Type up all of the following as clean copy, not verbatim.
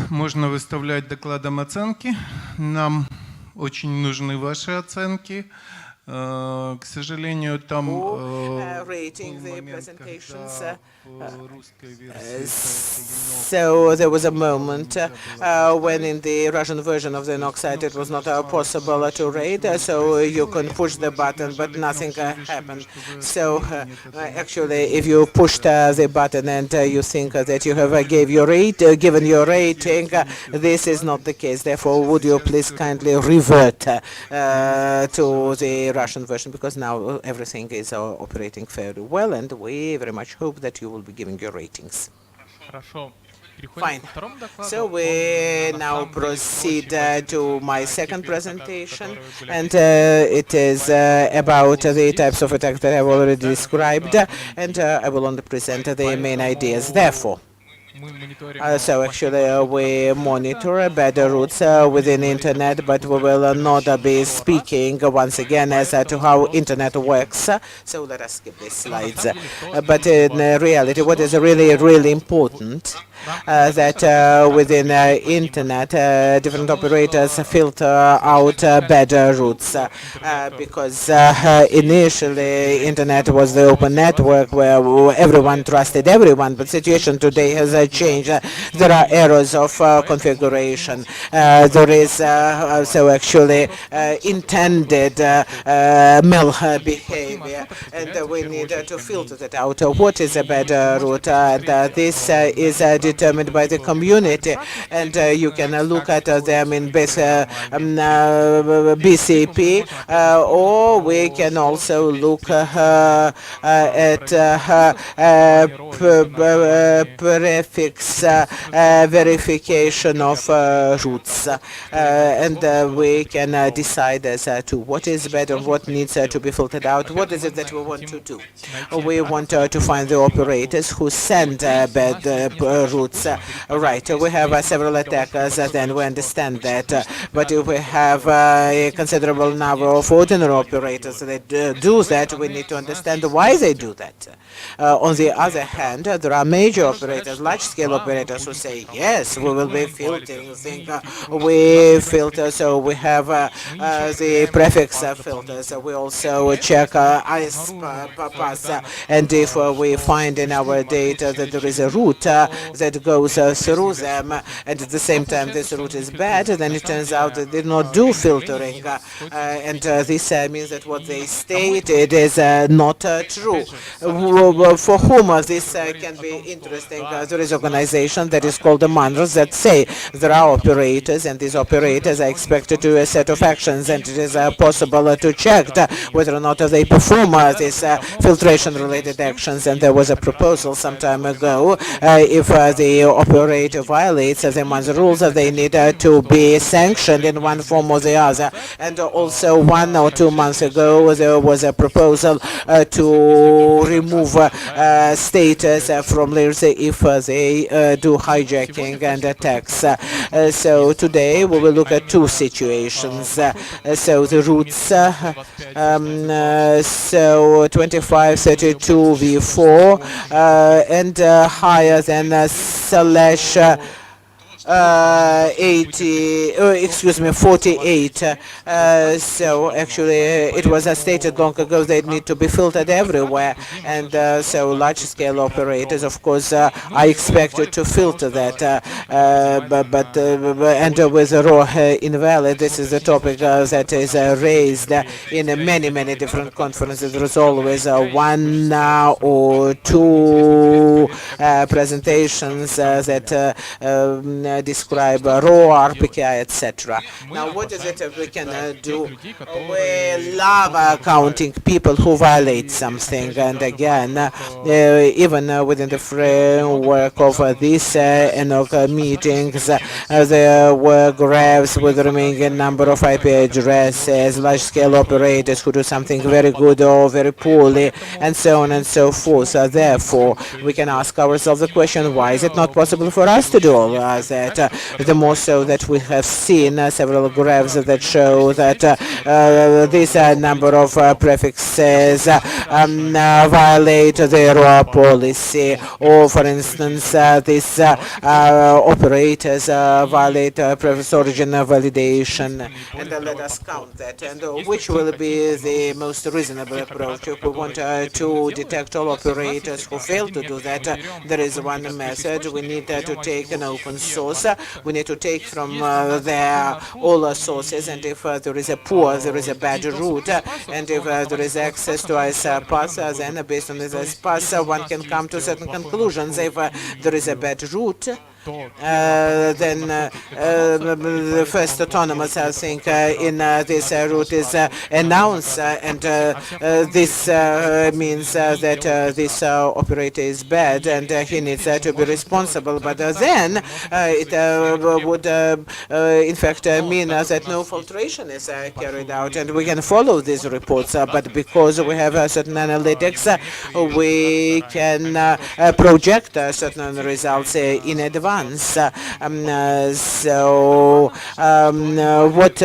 Можно выставлять докладом оценки. Нам очень нужны ваши оценки. К сожалению, там So there was a moment when in the Russian version of the ENOG site it was not possible to rate, so you can push the button, but nothing happened. So actually, if you pushed the button and you think that you have given your rating, this is not the case. Therefore, would you please kindly revert to the Russian version, because now everything is operating fairly well, and we very much hope that you will be giving your ratings. Fine. So we now proceed to my second presentation, and it is about the types of attacks that I have already described, and I will only present the main ideas. Therefore, so actually we monitor better routes within internet, but we will not be speaking once again as to how internet works. So let us skip these slides. But in reality, what is really important that within internet different operators filter out better routes, because initially internet was the open network where everyone trusted everyone, but situation today has changed. There are errors of configuration. There is so actually intended behavior, and we need to filter that out. What is a better route? This is determined by the community, and you can look at them in BCP, or we can also look at prefix verification of routes, and we can decide as to what is better, what needs to be filtered out. What is it that we want to do? We want to find the operators who send bad routes. Right, we have several attackers, then we understand that, but if we have a considerable number of ordinary operators that do that, we need to understand why they do that. On the other hand, there are major operators, large-scale operators, who say, yes, we will be filtering, we filter, so we have the prefix filters, we also check ISPAS, and if we find in our data that there is a route that goes through them, and at the same time this route is bad, then it turns out that they do not do filtering, and this means that what they stated is not true. For whom this can be interesting, there is an organization that is called the MANRS that say there are operators, and these operators are expected to do a set of actions, and it is possible to check whether or not they perform these filtration-related actions. And there was a proposal some time ago, if the operator violates the MANRS rules, they need to be sanctioned in one form or the other. And also 1 or 2 months ago, there was a proposal to remove status from layers if they do hijacking and attacks. So today we will look at 2 situations. So the routes, so 2532 v4 and higher than slash 48. So actually it was stated long ago they need to be filtered everywhere, and so large-scale operators, of course, are expected to filter that, and with raw invalid, this is a topic that is raised in many different conferences. There is always 1 or 2 presentations that describe raw RPKI, etc. Now, what is it that we can do? We love counting people who violate something, and again, even within the framework of these ENOG meetings, there were graphs with the remaining number of IP addresses, large-scale operators who do something very good or very poorly, and so on and so forth. Therefore, we can ask ourselves the question, why is it not possible for us to do all that? that. The more so that we have seen several graphs that show that this number of prefixes violate the ROA policy, or for instance these operators violate prefix origin validation. And let us count that, and which will be the most reasonable approach. If we want to detect all operators who fail to do that, there is one method. We need to take an open source. We need to take from there all sources, and if there is a poor, there is a bad route, and if there is access to IS path, then based on this path one can come to certain conclusions. If there is a bad route, then the first autonomous think in this route is announced, and this means that this operator is bad and he needs to be responsible. But then it would in fact mean that no filtration is carried out, and we can follow these reports, but because we have certain analytics, we can project certain results in advance. So what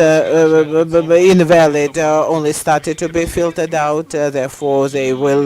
invalid only started to be filtered out, therefore they will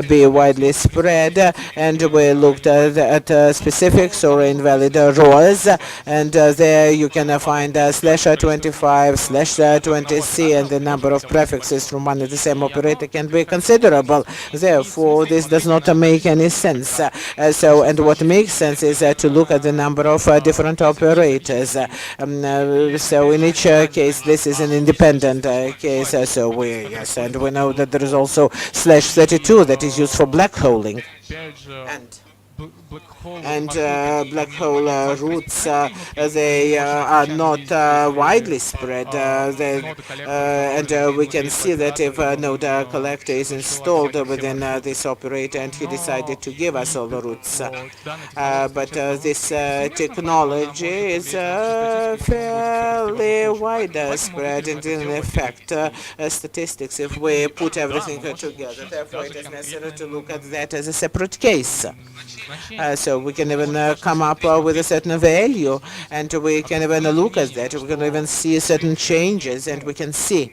be widely spread, and we looked at specifics or invalid rows, and there you can find /25, /20c, and the number of prefixes from one and the same operator can be considerable. Therefore this does not make any sense. And what makes sense is to look at the number of different operators. So in each case this is an independent case. And we know that there is also /32 that is used for blackholing. And black hole routes, they are not widely spread, and we can see that if a node collector is installed within this operator and he decided to give us all the routes. But this technology is fairly widespread, and in effect statistics, if we put everything together, therefore it is necessary to look at that as a separate case. So we can even come up with a certain value, and we can even look at that. We can even see certain changes, and we can see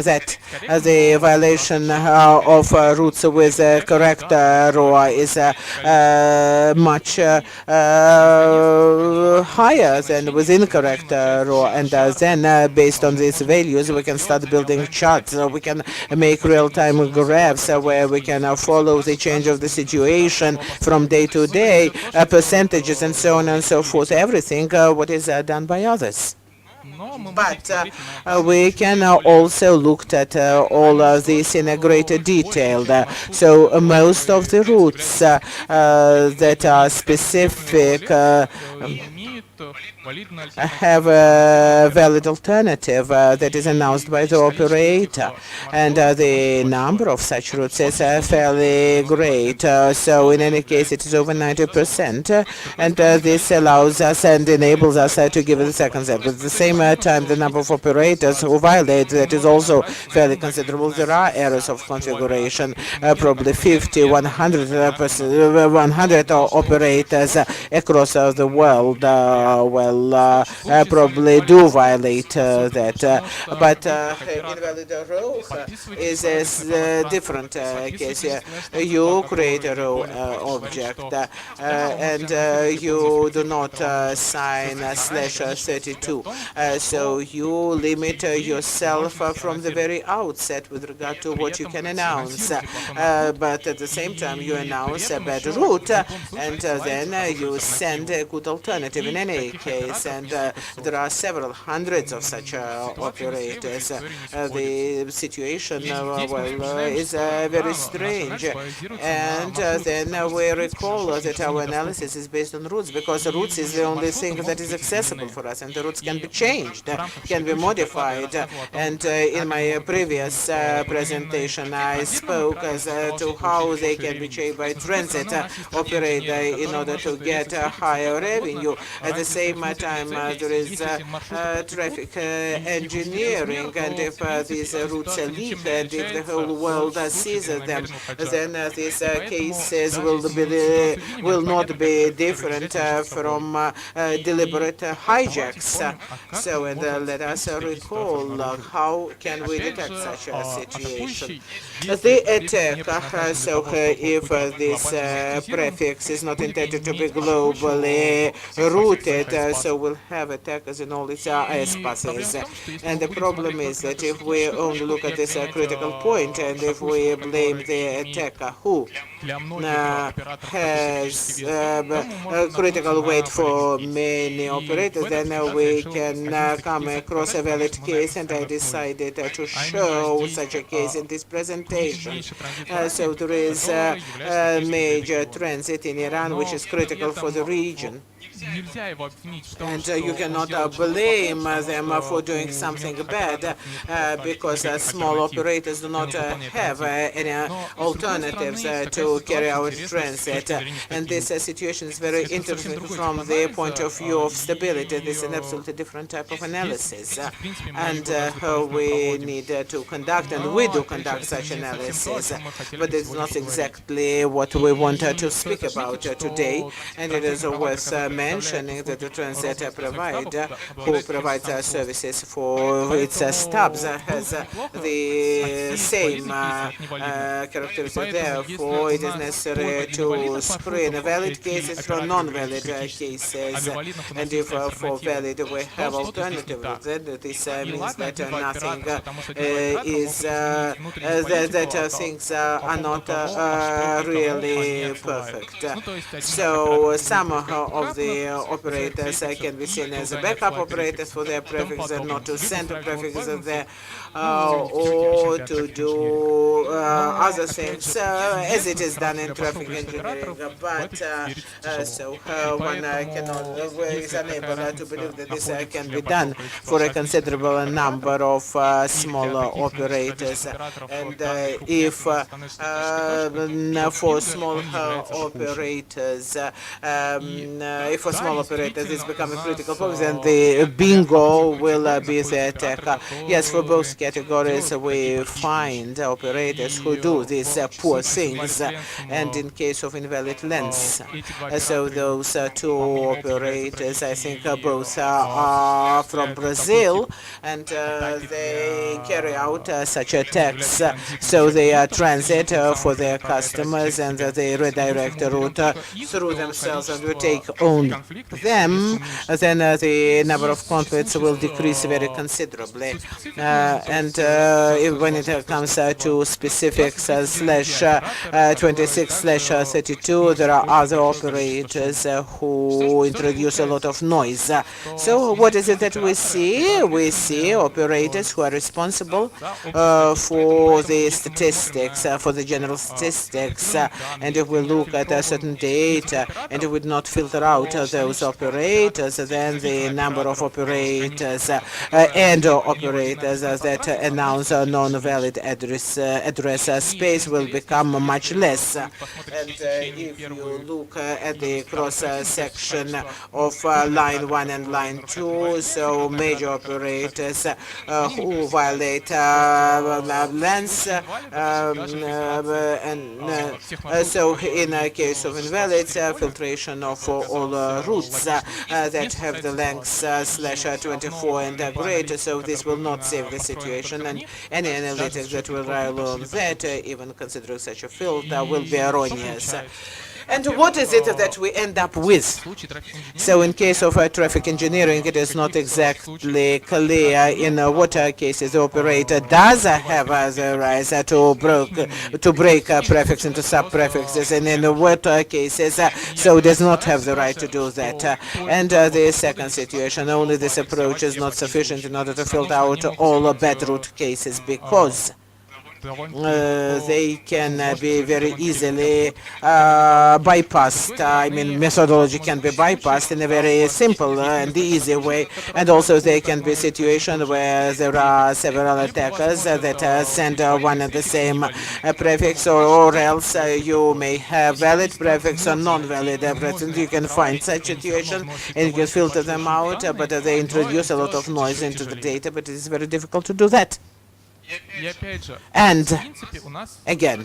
that the violation of routes with correct ROA is much higher than with incorrect ROA, and then based on these values we can start building charts. We can make real-time graphs where we can follow the change of the situation from day to day, percentages and so on and so forth, everything what is done by others. But we can also look at all of this in a greater detail. So most of the routes that are specific have a valid alternative that is announced by the operator, and the number of such routes is fairly great. So in any case it is over 90%, and this allows us and enables us to give it a second step. At the same time, the number of operators who violate that is also fairly considerable. There are errors of configuration, probably 50, 100 operators across the world probably do violate that. But invalid row is a different case. You create a row object, and you do not sign /32. So you limit yourself from the very outset with regard to what you can announce. But at the same time you announce a bad route, and then you send a good alternative in any case. And there are several hundreds of such operators. The situation is very strange, and then we recall that our analysis is based on routes, because routes is the only thing that is accessible for us, and the routes can be changed. changed, can be modified. And in my previous presentation, I spoke as to how they can be changed by transit operator in order to get a higher revenue. At the same time, there is traffic engineering, and if these routes leak, and if the whole world sees them, then these cases will not be different from deliberate hijacks. So, and let us recall how can we detect such a situation. The attack, so if this prefix is not intended to be globally routed, so we'll have attackers in all its airspaces. And the problem is that if we only look at this critical point, and if we blame the attacker who has critical weight for many operators, then we can come across a valid case, and I decided to show such a case in this presentation. So there is a major transit in Iran which is critical for the region. And you cannot blame them for doing something bad because small operators do not have any alternatives to carry out transit. And this situation is very interesting from the point of view of stability. This is an absolutely different type of analysis. And we need to conduct, and we do conduct such analysis. But it's not exactly what we want to speak about today. And it is worth mentioning that the transit provider who provides services for its stubs has the same characteristics. Therefore, it is necessary to screen valid cases from non-valid cases. And if for valid we have alternatives, then this means that nothing is that things are not really perfect. So some of the operators can be seen as backup operators for their prefixes and not to send prefixes there or to do other things as it is done in traffic engineering. But so one is unable to believe that this can be done for a considerable number of smaller operators. And if for small operators, if for small operators it's becoming critical focus, then the bingo will be the attack. Yes, for both categories we find operators who do these poor things, and in case of invalid lengths. So those two operators, I think both are from Brazil, and they carry out such attacks. So they are transit for their customers, and they redirect the route through themselves, and we take on them, then the number of conflicts will decrease very considerably. And when it comes to specifics /26/32, there are other operators who introduce a lot of noise. So what is it that we see? We see operators who are responsible for the statistics, for the general statistics. And if we look at certain data and we would not filter out those operators, then the number of operators and operators that announce a non-valid address space will become much less. And if you look at the cross-section of line 1 and line 2, so major operators who violate lengths, and so in a case of invalids, filtration of all routes that have the lengths /24 and greater, so this will not save the situation, and any analytics that will rely on that, even considering such a filter, will be erroneous. And what is it that we end up with? So in case of traffic engineering, it is not exactly clear in what cases the operator does have the right to break prefix into sub-prefixes, and in what cases so it does not have the right to do that. And the second situation, only this approach is not sufficient in order to filter out all bad route cases, because they can be very easily bypassed. I mean, methodology can be bypassed in a very simple and easy way. And also there can be a situation where there are several attackers that send one and the same prefix, or else you may have valid prefix or non-valid prefix. You can find such situation and you can filter them out, but they introduce a lot of noise into the data, but it is very difficult to do that. And again,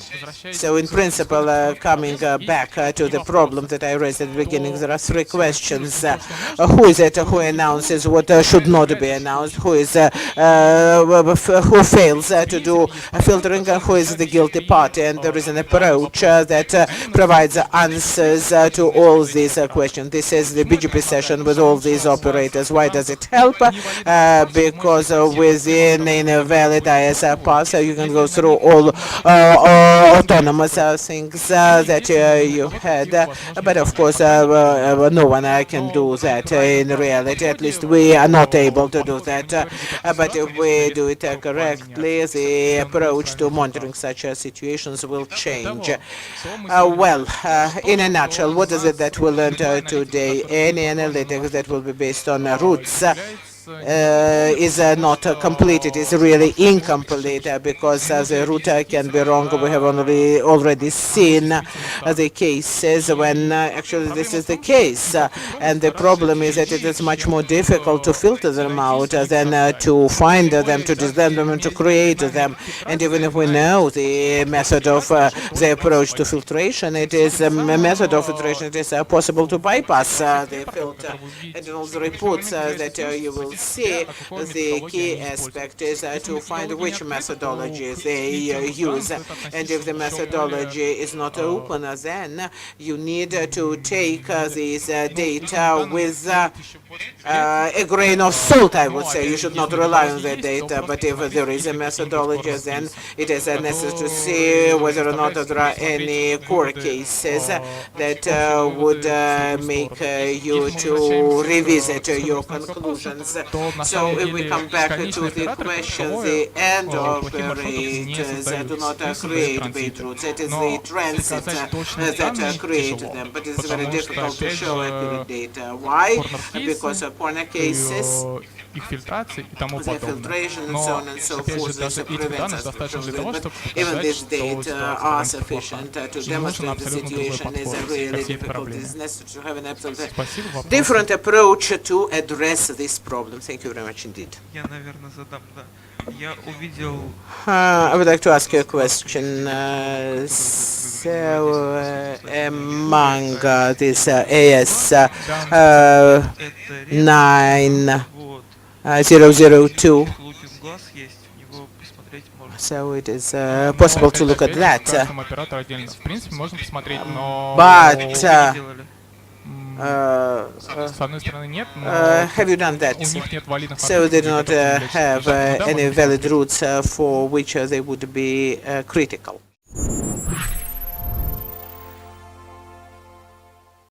so in principle, coming back to the problem that I raised at the beginning, there are three questions. Who is it who announces what should not be announced? Who is who fails to do filtering? Who is the guilty party? And there is an approach that provides answers to all these questions. This is the BGP session with all these operators. Why does it help? Because within a valid IS path, you can go through all autonomous things that you had, but of course no one can do that in reality. At least we are not able to do that, but if we do it correctly, the approach to monitoring such situations will change. Well, in a nutshell, what is it that we learned today? Any analytics that will be based on routes is not complete. It is really incomplete because the route can be wrong. We have already seen the cases when actually this is the case, and the problem is that it is much more difficult to filter them out than to find them, to design them, and to create them. And even if we know the method of the approach to filtration, it is a method of filtration. It is possible to bypass the filter. And in all the reports that you will see, the key aspect is to find which methodology they use, and if the methodology is not open, then you need to take these data with a grain of salt, I would say. You should not rely on the data, but if there is a methodology, then it is necessary to see whether or not there are any core cases that would make you to revisit your conclusions. So if we come back to the question, the end operators do not create bait routes. It is the transit that create them, but it's very difficult to show accurate data. Why? Because of corner cases, the filtration and so on and so forth, this prevents us from doing it. But even these data are sufficient to demonstrate the situation is really difficult. It is necessary to have an absolutely different approach to address this problem. Thank you very much indeed. I would like to ask you a question. So among this AS 9002, so it is possible to look at that. But have you done that? So they do not have any valid routes for which they would be critical.